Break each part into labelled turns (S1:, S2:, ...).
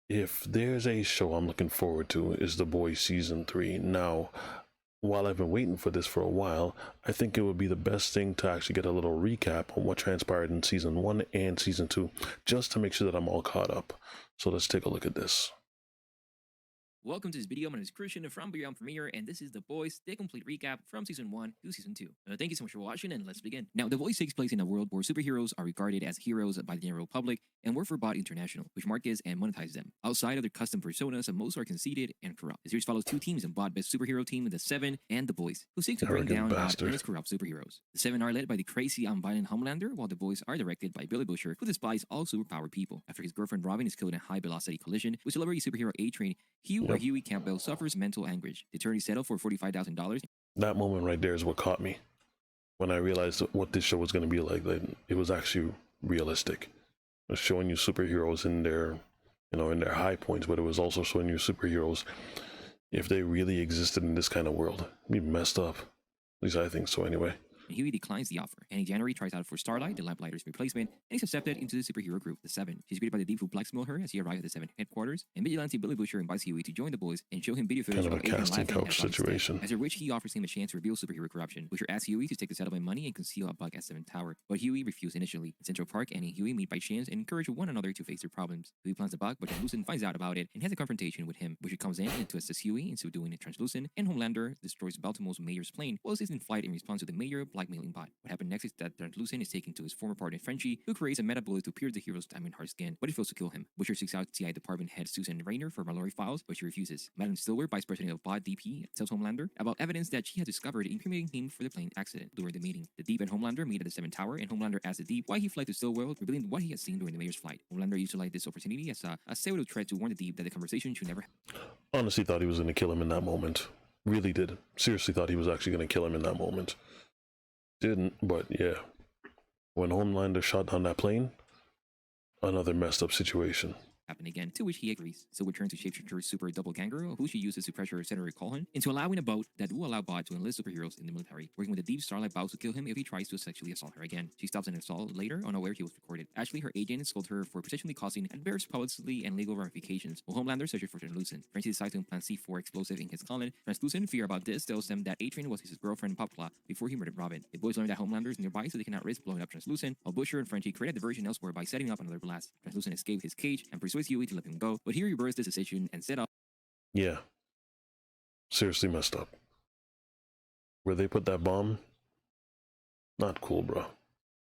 S1: if there's a show I'm looking forward to, is The Boys season 3. Now, while I've been waiting for this for a while, I think it would be the best thing to actually get a little recap on what transpired in season 1 and season 2, just to make sure that I'm all caught up. So let's take a look at this.
S2: Welcome to this video. My name is Christian from Beyond Premiere, and this is The Voice, the complete recap from Season 1 to Season 2. Thank you so much for watching, and let's begin. Now, The Voice takes place in a world where superheroes are regarded as heroes by the general public and work for Bot International, which markets and monetizes them. Outside of their custom personas, most are conceited and corrupt. The series follows two teams in Bot-based superhero team, the Seven and The Boys, who seek to bring down Bot and his corrupt superheroes. The Seven are led by the crazy and violent Homelander, while The Boys are directed by Billy Butcher, who despises all superpowered people. After his girlfriend Robin is killed in a high-velocity collision with celebrity superhero A-Train, Huey Campbell suffers mental anguish. The attorney settled for $45,000.
S1: That moment right there is what caught me when I realized what this show was going to be like. That it was actually realistic. It was showing you superheroes in their, in their high points, but it was also showing you superheroes if they really existed in this kind of world. It'd be messed up. At least I think so, anyway.
S2: Huey declines the offer, and in January tries out for Starlight, the Lamplighter's replacement, and is accepted into the superhero group, the Seven. She's greeted by the Deep who blackmail her as he arrives at the Seven headquarters, and vigilante Billy Butcher invites Huey to join the Boys and show him video footage
S1: Kind of a casting couch situation.
S2: After which he offers him a chance to reveal superhero corruption. Butcher asks Huey to take the settlement money and conceal a bug at Seven Tower, but Huey refused initially. In Central Park, Annie and Huey meet by chance and encourage one another to face their problems. Huey plants the bug, but Translucent finds out about it and has a confrontation with him. Butcher comes in and to assist Huey in subduing Translucent, and Homelander destroys Baltimore's mayor's plane while he's in flight in response to the mayor blackmailing Bot. What happened next is that Translucent is taken to his former partner Frenchie, who creates a meta bullet to pierce the hero's diamond heart skin, but he fails to kill him. Butcher seeks out CI department head Susan Raynor for Mallory files, but she refuses. Madam Stillwell, vice president of Bot DP, tells Homelander about evidence that she has discovered incriminating him for the plane accident. During the meeting, the Deep and Homelander meet at the Seven Tower, and Homelander asks the Deep why he fled to Stillwell, revealing what he had seen during the mayor's flight. Homelander utilized this opportunity as a pseudo threat to warn the Deep that the conversation should never happen.
S1: Honestly thought he was going to kill him in that moment. Really did. Seriously thought he was actually going to kill him in that moment. Didn't, but yeah. When Homelander shot down that plane, another messed up situation.
S2: Happen again, to which he agrees. So we turn to shapeshifter Super Doppelganger, who she uses to pressure Senator Cohen into allowing a vote that will allow Bot to enlist superheroes in the military. Working with the Deep, Starlight vows to kill him if he tries to sexually assault her again. She stops an assault later, unaware he was recorded. Ashley, her agent, scolds her for potentially causing adverse publicity and legal ramifications, while Homelander searches for Translucent. Frenchie decides to implant C4 explosive in his colon. Translucent, fear about this, tells them that A-Train was his girlfriend Popla before he murdered Robin. The boys learn that Homelander is nearby, so they cannot risk blowing up Translucent, while Butcher and Frenchie create a diversion elsewhere by setting up another blast. Translucent escapes his cage and persuades Huey to let him go, but he reversed this decision and set up.
S1: Yeah. Seriously messed up. Where they put that bomb? Not cool, bro.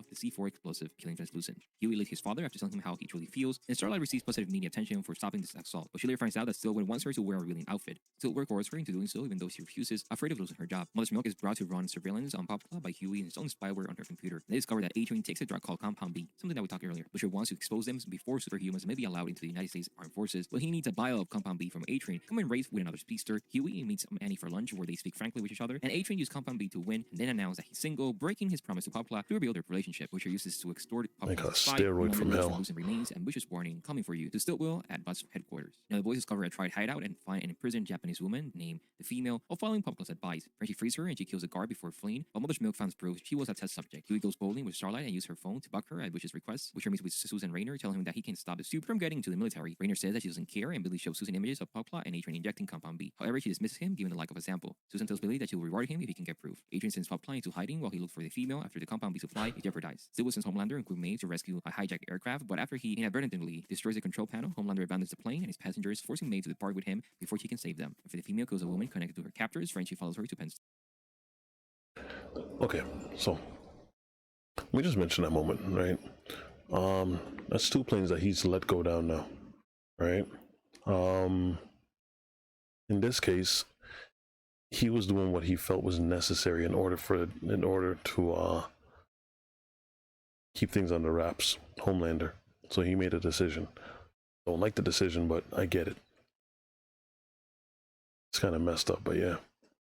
S2: The C4 explosive, killing Translucent. Huey licked his father after telling him how he truly feels, and Starlight receives positive media attention for stopping this assault, but she later finds out that Stillwell wants her to wear a revealing outfit. Stillwell coerces her into doing so even though she refuses, afraid of losing her job. Mother's Milk is brought to run surveillance on Popla by Huey and installing spyware on her computer. They discover that A-Train takes a drug called Compound B, something that we talked earlier. Butcher wants to expose them before superhumans may be allowed into the United States Armed Forces, but he needs a vial of Compound B from A-Train, come and race with another speedster. Huey meets Annie for lunch where they speak frankly with each other, and A-Train uses Compound B to win, and then announce that he's single, breaking his promise to Popla to reveal their relationship, which he uses to extort
S1: like a
S2: Popla.
S1: steroid from hell.
S2: Remains and Bush's warning coming for you to Stillwell at But's headquarters. Now the boys discover a tried hideout and find an imprisoned Japanese woman named the Female while following Popla's advice. Frenchie frees her and she kills a guard before fleeing, while Mother's Milk finds proof she was a test subject. Huey goes bowling with Starlight and uses her phone to buck her at Bush's request. Butcher meets with Susan Raynor, telling him that he can stop the soup from getting into the military. Raynor says that she doesn't care, and Billy shows Susan images of Popla and A-Train injecting Compound B. However, she dismisses him, given the lack of a sample. Susan tells Billy that she will reward him if he can get proof. A-Train sends Popla into hiding while he looks for the Female after the Compound B supply is jeopardized. Stillwell sends Homelander and Queen to rescue a hijacked aircraft, but after he inadvertently destroys the control panel, Homelander abandons the plane and his passengers, forcing May to depart with him before she can save them. After the Female kills a woman connected to her captors, Frenchie follows her to Penn State.
S1: Okay, so we just mentioned that moment, right? That's two planes that he's let go down now, right? In this case, he was doing what he felt was necessary in order to keep things under wraps. Homelander. So he made a decision. Don't like the decision, but I get it. It's kind of messed up, but yeah.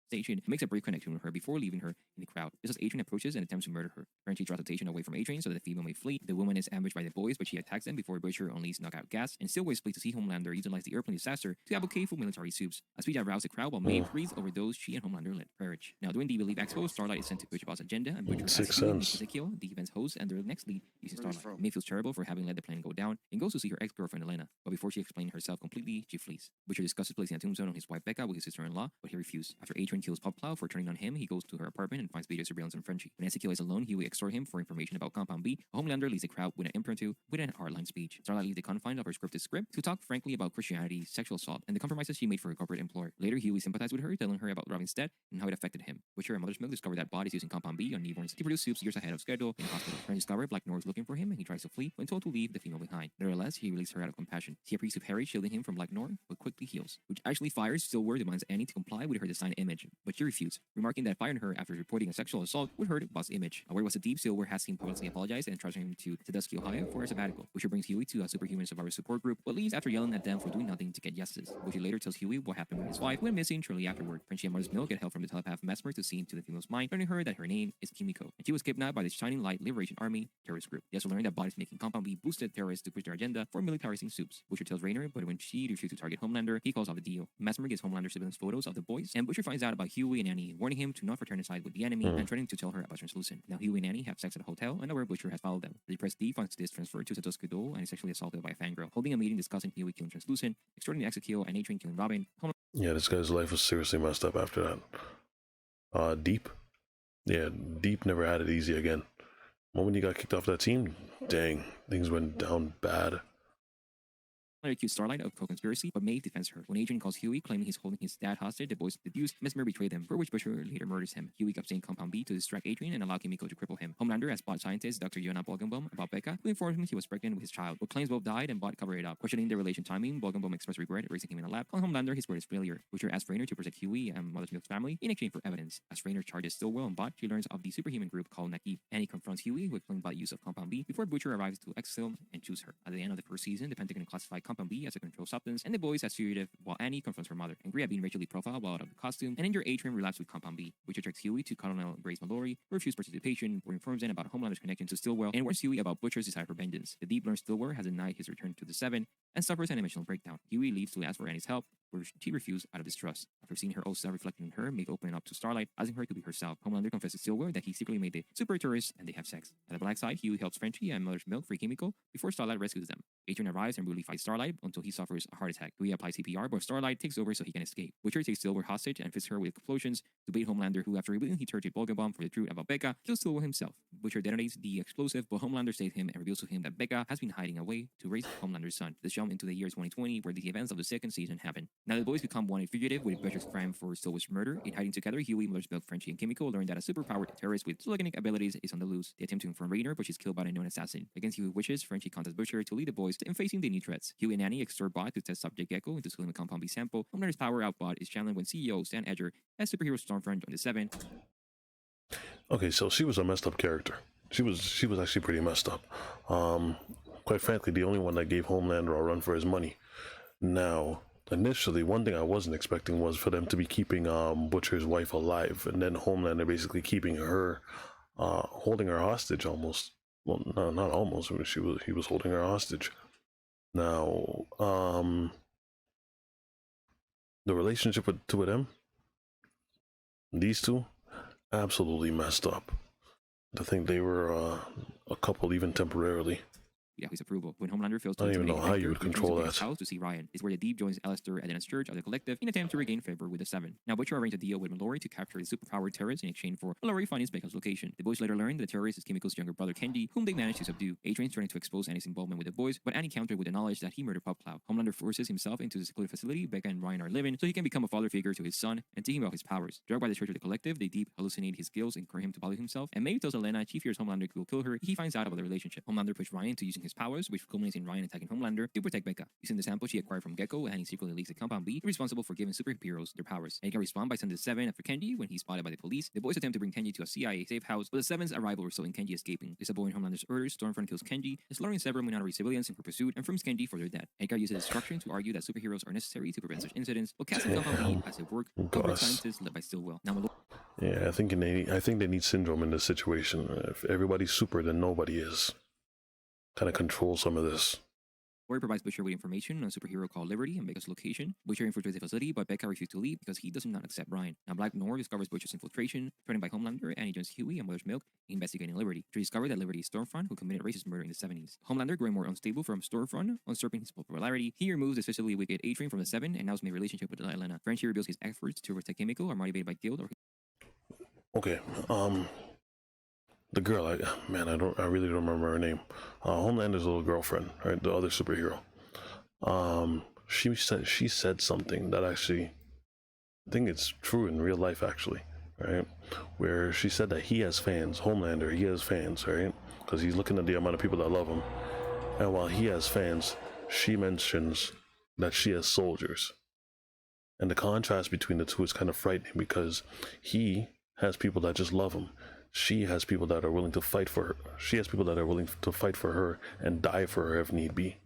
S2: station and makes a brief connection with her before leaving her in the crowd. Just as Adrian approaches and attempts to murder her, Frenchie draws attention away from Adrian so that the female may flee. The woman is ambushed by the boys, but she attacks them before Butcher unleashes knockout gas, and Stillwell is pleased to see Homelander utilize the airplane disaster to advocate for military soups. A speech that roused the crowd while Maeve breathes over those she and Homelander led courage. Now, during the Believe Expo, Starlight is sent to Butcher Boss' agenda, and Butcher
S1: Sixth
S2: asks Huey and
S1: Sense.
S2: Ezekiel, the event's host, and their next lead using Starlight. Maeve feels terrible for having let the plan go down and goes to see her ex-girlfriend Elena, but before she explains herself completely, she flees. Butcher discusses placing a tombstone on his wife Becca with his sister-in-law, but he refused. After Adrian kills Popcloud for turning on him, he goes to her apartment and finds video surveillance on Frenchie. When Ezekiel is alone, Huey extorts him for information about Compound B. Homelander leads the crowd with an impromptu, with an hardline speech. Starlight leaves the confines of her scripted script to talk frankly about Christianity, sexual assault, and the compromises she made for her corporate employer. Later, Huey sympathized with her, telling her about Robin's death and how it affected him. Butcher and Mother's Milk discover that Bot is using Compound B on newborns to produce soups years ahead of schedule in the hospital. Friends discover Black Noir is looking for him and he tries to flee when told to leave the female behind. Nevertheless, he releases her out of compassion. She appears to Harry, shielding him from Black Noir, but quickly heals, which actually fires. Stillwell demands Annie to comply with her design image, but she refuses, remarking that firing her after reporting a sexual assault would hurt Bot's image. Aware was a deep, Stillwell has him publicly apologize and charging him to Sandusky, Ohio for a sabbatical, which brings Huey to a superhuman survivor support group, but leaves after yelling at them for doing nothing to get justice. Butcher later tells Huey what happened when his wife went missing shortly afterward. Frenchie and Mother's Milk get help from the telepath Mesmer to see into the female's mind, learning her that her name is Kimiko, and she was kidnapped by the Shining Light Liberation Army terrorist group. They also learn that Bot is making Compound B boosted terrorists to push their agenda for militarizing soups. Butcher tells Raynor, but when she refuses to target Homelander, he calls off the deal. Mesmer gives Homelander siblings photos of the boys, and Butcher finds out about Huey and Annie, warning him to not fraternize with the enemy and threatening to tell her about Translucent. Now Huey and Annie have sex at a hotel, and where Butcher has followed them. The depressed D finds this transferred to Sandusky Dole and is sexually assaulted by a fangirl. Holding a meeting discussing Huey killing Translucent, extorting Ezekiel, and Adrian killing Robin,
S1: Yeah, this guy's life was seriously messed up after that. Deep. Yeah, Deep never had it easy again. The moment he got kicked off that team, dang, things went down bad.
S2: Homelander accused Starlight of co-conspiracy, but Maeve defends her. When Adrian calls Huey, claiming he's holding his dad hostage, the boys deduce Mesmer betrayed them, for which Butcher later murders him. Huey obtained Compound B to distract Adrian and allow Kimiko to cripple him. Homelander asks Bot scientist Dr. Yona Bolgenbaum about Becca, who informed him he was pregnant with his child, but claims both died and Bot covered it up. Questioning their relation timing, Bolgenbaum expressed regret at raising him in a lab, calling Homelander his greatest failure. Butcher asks Raynor to protect Huey and Mother's Milk's family in exchange for evidence. As Raynor charges Stillwell and Bot, she learns of the superhuman group called Nakib. Annie confronts Huey with claimed Bot use of Compound B before Butcher arrives to exfil and choose her. At the end of the first season, the Pentagon classified Compound B as a controlled substance, and the boys as fugitive, while Annie confronts her mother. Angry at being racially profiled while out of the costume, and injured Adrian relapses with Compound B, which attracts Huey to Colonel Grace Mallory, who refuses participation, but informs them about Homelander's connection to Stillwell, and warns Huey about Butcher's desire for vengeance. The Deep learns Stillwell has denied his return to the Seven, and suffers an emotional breakdown. Huey leaves to ask for Annie's help, where she refused out of distrust. After seeing her old self reflected in her, Maeve opened up to Starlight, asking her to be herself. Homelander confesses to Stillwell that he secretly made the super tourist, and they have sex. At the black side, Huey helps Frenchie and Mother's Milk free Kimiko before Starlight rescues them. Adrian arrives and brutally fights Starlight until he suffers a heart attack. Huey applies CPR, but Starlight takes over so he can escape. Butcher takes Stillwell hostage and fits her with explosions to bait Homelander, who, after revealing he targeted Bolgenbaum for the truth about Becca, kills Stillwell himself. Butcher detonates the explosive, but Homelander saves him and reveals to him that Becca has been hiding away to raise Homelander's son. This jump into the year 2020, where the events of the second season happen. Now the boys become wanted fugitive with Butcher's crime for Stillwell's murder. In hiding together, Huey, Mother's Milk, Frenchie, and Kimiko learn that a superpowered terrorist with telekinetic abilities is on the loose. They attempt to inform Raynor, but she's killed by a known assassin. Against Huey's wishes, Frenchie contacts Butcher to lead the boys in facing the new threats. Huey and Annie extort Bot to test Subject Gecko into stealing a Compound B sample. Homelander's power out Bot is challenged when CEO Stan Edger as superhero Stormfront on the Seven.
S1: Okay, so she was a messed up character. She was actually pretty messed up. Quite frankly, the only one that gave Homelander a run for his money. Now, initially, one thing I wasn't expecting was for them to be keeping Butcher's wife alive, and then Homelander basically keeping her, holding her hostage almost. Well, no, not almost. I mean, he was holding her hostage. Now, the relationship with them, these two, absolutely messed up. To think they were a couple even temporarily.
S2: His approval. When Homelander fails to
S1: I don't even know
S2: intimidate
S1: how you
S2: Hector,
S1: would
S2: he
S1: control
S2: returns to
S1: that.
S2: House to see Ryan. Is where the Deep joins Alistair at Dennis Church of the Collective in an attempt to regain favor with the Seven. Now Butcher arranged a deal with Mallory to capture the superpowered terrorist in exchange for Mallory finding Becca's location. The boys later learn that the terrorist is Kimiko's younger brother Kendi, whom they managed to subdue. Adrian's trying to expose Annie's involvement with the boys, but Annie countered with the knowledge that he murdered Popcloud. Homelander forces himself into the secluded facility Becca and Ryan are living, so he can become a father figure to his son and teach him about his powers. Drugged by the Church of the Collective, the Deep hallucinate his skills and encourage him to value himself, and Maeve tells Elena she fears Homelander will kill her if he finds out about the relationship. Homelander pushed Ryan to using his his powers, which culminates in Ryan attacking Homelander to protect Becca. Using the sample she acquired from Gecko, and he secretly leaks the Compound B, responsible for giving superheroes their powers. Edgar responds by sending the Seven after Kenji when he's spotted by the police. The boys attempt to bring Kenji to a CIA safe house, but the Seven's arrival results in Kenji escaping. Disappointing Homelander's orders, Stormfront kills Kenji, slaughtering several minority civilians in her pursuit, and frames Kenji for their death. Edgar uses destruction to argue that superheroes are necessary to prevent such incidents, while casting Compound B as a work of scientists led by Stillwell. Now,
S1: yeah, I think they need Syndrome in this situation. If everybody's super, then nobody is. Kind of control some of this.
S2: Lori provides Butcher with information on a superhero called Liberty and Becca's location. Butcher infiltrates the facility, but Becca refuses to leave because he does not accept Ryan. Now, Black Noir discovers Butcher's infiltration, threatened by Homelander, and he joins Huey and Mother's Milk investigating Liberty. She discovered that Liberty is Stormfront, who committed racist murder in the 70s. Homelander, growing more unstable from Stormfront, usurping his popularity, he removes the especially wicked A-Train from the Seven and now has made a relationship with Elena. Frenchie reveals his efforts to protect Chemical are motivated by guilt or...
S1: Okay, the girl, I really don't remember her name. Homelander's little girlfriend, right? The other superhero. She said something that actually, I think it's true in real life actually, right? Where she said that he has fans, Homelander, he has fans, right? Because he's looking at the amount of people that love him. And while he has fans, she mentions that she has soldiers. And the contrast between the two is kind of frightening because he has people that just love him. She has people that are willing to fight for her. She has people that are willing to fight for her and die for her if need be.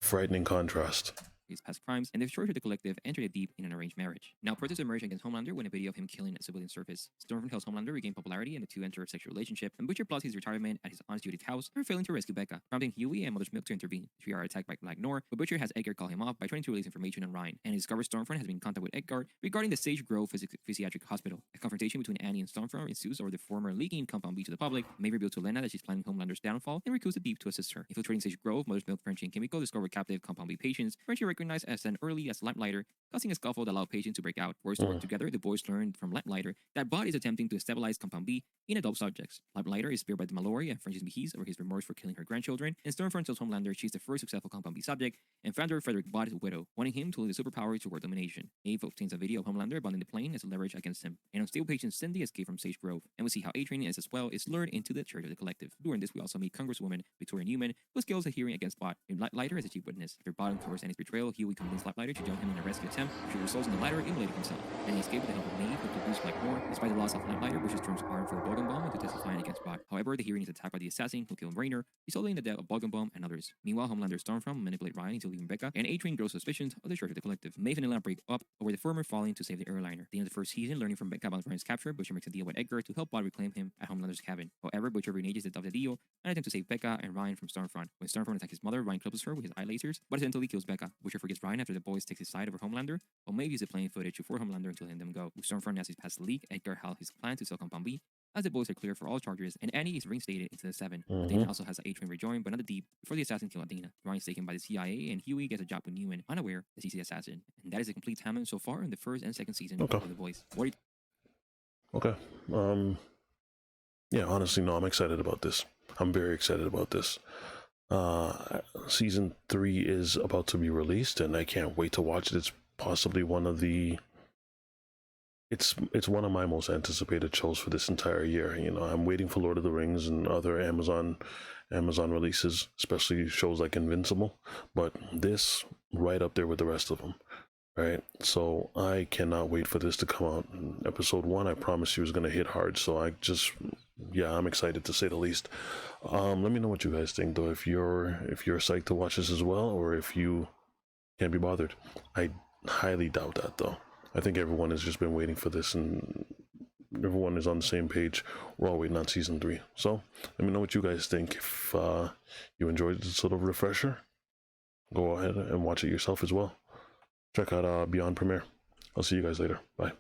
S1: Frightening contrast.
S2: His past crimes, and the Church of the Collective entered deep in an arranged marriage. Now, protests emerge against Homelander when a video of him killing a civilian surface. Stormfront helps Homelander regain popularity and the two enter a sexual relationship, and Butcher plots his retirement at his honest-duty house for failing to rescue Becca, prompting Huey and Mother's Milk to intervene. They are attacked by Black Noir, but Butcher has Edgar call him off by trying to release information on Ryan, and he discovers Stormfront has been in contact with Edgar regarding the Sage Grove Physiatric Hospital. A confrontation between Annie and Stormfront ensues over the former leaking Compound B to the public. May reveal to Lena that she's planning Homelander's downfall and recruits the Deep to assist her. Infiltrating Sage Grove, Mother's Milk, Frenchie, and Chemical discover captive Compound B patients. Frenchie recognized as an early as Lamplighter, causing a scuffle that allowed patients to break out. Forced to work together, the boys learned from Lamplighter that Bot is attempting to stabilize Compound B in adult subjects. Lamplighter is feared by the Mallory and Frenchie's behests over his remorse for killing her grandchildren, and Stormfront tells Homelander she's the first successful Compound B subject, and founder Frederick Bot is a widow, wanting him to use the superpower to world domination. Ave obtains a video of Homelander abandoning the plane as a leverage against him, and unstable patient Cindy escaped from Sage Grove, and we see how A-Train is as well is lured into the Church of the Collective. During this, we also meet Congresswoman Victoria Newman, who scales a hearing against Bot, and Lamplighter as a chief witness. After Bot uncovers Annie's betrayal, Huey convinces Lamplighter to join him in a rescue attempt, which results in the latter immolating himself. And he escaped with the help of Maeve, who produced Black Noir, despite the loss of Lamplighter, which is Storm's arm for Boggenbaum and to testify against Bot. However, the hearing is attacked by the assassin who killed Raynor, resulting in the death of Boggenbaum and others. Meanwhile, Homelander Stormfront manipulate Ryan into leaving Becca, and A-Train grows suspicions of the Church of the Collective. Maeve and Elena break up over the former falling to save the airliner. At the end of the first season, learning from Becca about Ryan's capture, Butcher makes a deal with Edgar to help Bot reclaim him at Homelander's cabin. However, Butcher reneges the deal and attempts to save Becca and Ryan from Stormfront. When Stormfront attacks his mother, Ryan clips her with his eye lasers, but accidentally kills Becca. Butcher forgets Ryan after the boys takes his side over Homelander, while Maeve uses the plane footage to force Homelander into letting them go. With Stormfront as his past leak, Edgar held his plan to sell Compound B, as the boys are clear for all charges, and Annie is reinstated into the Seven. Athena also has A-Train rejoined, but not the Deep, before the assassin kills Athena. Ryan is taken by the CIA, and Huey gets a job with Newman, unaware that he's the assassin. And that is a complete timeline so far in the first and second season of The Boys. What do you
S1: Okay. Yeah, honestly, no, I'm excited about this. I'm very excited about this. Season 3 is about to be released, and I can't wait to watch it. It's possibly one of the... It's one of my most anticipated shows for this entire year. You know, I'm waiting for Lord of the Rings and other Amazon releases, especially shows like Invincible. But this, right up there with the rest of them, right? So I cannot wait for this to come out. Episode 1, I promise you, is going to hit hard. So I'm excited to say the least. Let me know what you guys think, though. If you're psyched to watch this as well, or if you can't be bothered. I highly doubt that, though. I think everyone has just been waiting for this, and everyone is on the same page. We're all waiting on season 3. So let me know what you guys think. If you enjoyed this little refresher, go ahead and watch it yourself as well. Check out Beyond Premiere. I'll see you guys later. Bye.